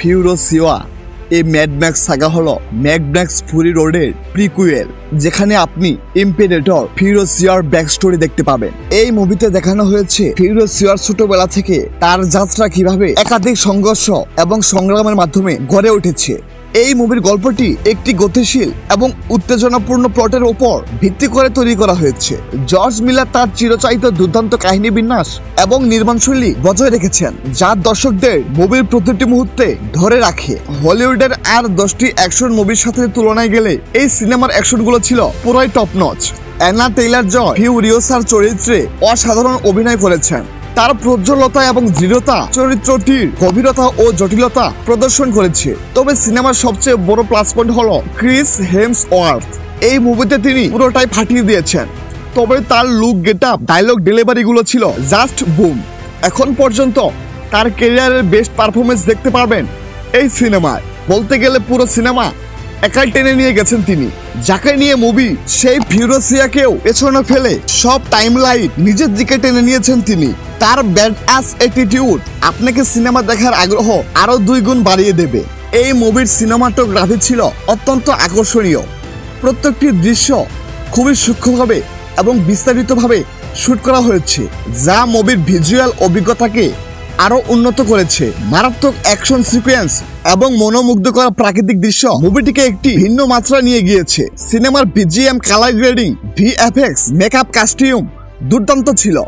ফিউরিওসা এই mad max Saga হলো mad max ফুরি রোডের প্রিকুয়েল, যেখানে আপনি ইম্পেরেটর ফিউরিওসার ব্যাক স্টোরি দেখতে পাবেন। এই মুভিতে দেখানো হয়েছে ফিউরিওসার ছোটবেলা থেকে তার যাত্রা কিভাবে একাধিক সংঘর্ষ এবং সংগ্রামের মাধ্যমে গড়ে উঠেছে। এই মুভির গল্পটি একটি গতিশীল এবং উত্তেজনাপূর্ণ প্লটের উপর ভিত্তি করে তৈরি করা হয়েছে। জর্জ মিলার তার চিরচাহিত দুর্দান্ত কাহিনী বিন্যাস এবং নির্মাণশৈলী বজায় রেখেছেন, যা দর্শকদের মুভির প্রতিটি মুহূর্তে ধরে রাখে। হলিউডের আর 10টি অ্যাকশন মুভির সাথে তুলনায় গেলে এই সিনেমার অ্যাকশনগুলো ছিল পুরোই টপ নচ। অ্যানা টেইলর-জয় ফিউরিওসার চরিত্রে অসাধারণ অভিনয় করেছেন। তার প্রজ্জ্বলতা এবং দৃঢ়তা চরিত্রটির গভীরতা ও জটিলতা প্রদর্শন করেছে। তবে সিনেমার সবচেয়ে বড় প্লাস পয়েন্ট হলো ক্রিস হেমসওয়ার্থ। এই মুভিতে তিনি পুরোটাই ফাটিয়ে দিয়েছেন, তবে তার লুক, গেটআপ, ডায়লগ ডেলিভারিগুলো ছিল জাস্ট বুম। এখন পর্যন্ত তার ক্যারিয়ারের বেস্ট পারফরমেন্স দেখতে পারবেন এই সিনেমায়। বলতে গেলে পুরো সিনেমা একাই টেনে নিয়ে গেছেন তিনি। যাকে নিয়ে মুভি সেই ফিউরিওসাকেও পেছনে ফেলে সব টাইমলাইন নিজের দিকে টেনে নিয়েছেন তিনি। তার ব্যাডআস অ্যাটিটিউড আপনাকে সিনেমা দেখার আগ্রহ আরো 2 গুণ বাড়িয়ে দেবে। এই মুভির সিনেমাটোগ্রাফি ছিল অত্যন্ত আকর্ষণীয়। প্রত্যেকটি দৃশ্য খুবই সূক্ষ্মভাবে এবং বিস্তারিতভাবে শুট করা হয়েছে, যা মুভির ভিজুয়াল অভিজ্ঞতাকে আরো উন্নত করেছে। মারাত্মক অ্যাকশন সিকোয়েন্স এবং মনোমুগ্ধকর প্রাকৃতিক দৃশ্য মুভিটিকে একটি ভিন্ন মাত্রা নিয়ে গিয়েছে। সিনেমার BGM, colour grading, VFX, makeup, costume দুর্দান্ত ছিল।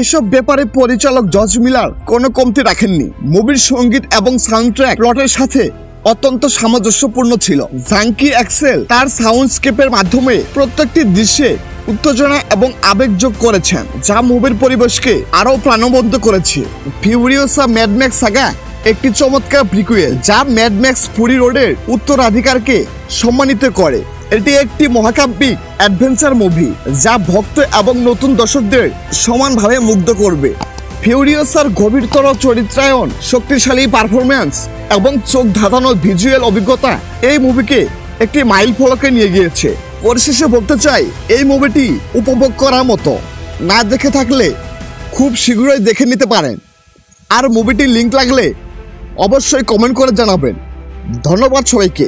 এসব ব্যাপারে পরিচালক জর্জ মিলার কোনো কমতি রাখেননি। মুভির সঙ্গীত এবং সাউন্ডট্র্যাক প্লটের সাথে অত্যন্ত সামঞ্জস্যপূর্ণ ছিল। জাঙ্কি এক্সেল তার সাউন্ডস্কেপের মাধ্যমে প্রত্যেকটি দৃশ্যে উত্তেজনা এবং আবেগ যোগ করেছেন, যা মুভির পরিবেশকে আরো প্রাণবন্ত করেছে। ফিউরিওসা ম্যাড ম্যাক্স সাগা একটি চমৎকার প্রিকুয়েল, যা ম্যাড ম্যাক্স ফুরি রোডের উত্তরাধিকারকে সম্মানিত করে। এটি একটি মহাকাব্যিক অ্যাডভেঞ্চার মুভি, যা ভক্ত এবং নতুন দর্শকদের সমানভাবে মুগ্ধ করবে। ফিউরিওসার গভীরতর চরিত্রায়ন, শক্তিশালী পারফরম্যান্স এবং চোখ ধাঁধানো ভিজুয়াল অভিজ্ঞতা এই মুভিকে একটি মাইল ফলকে নিয়ে গিয়েছে। পরিশেষে বলতে চাই, এই মুভিটি উপভোগ করার মতো। না দেখে থাকলে খুব শীঘ্রই দেখে নিতে পারেন। আর মুভিটির লিঙ্ক লাগলে অবশ্যই কমেন্ট করে জানাবেন। ধন্যবাদ সবাইকে।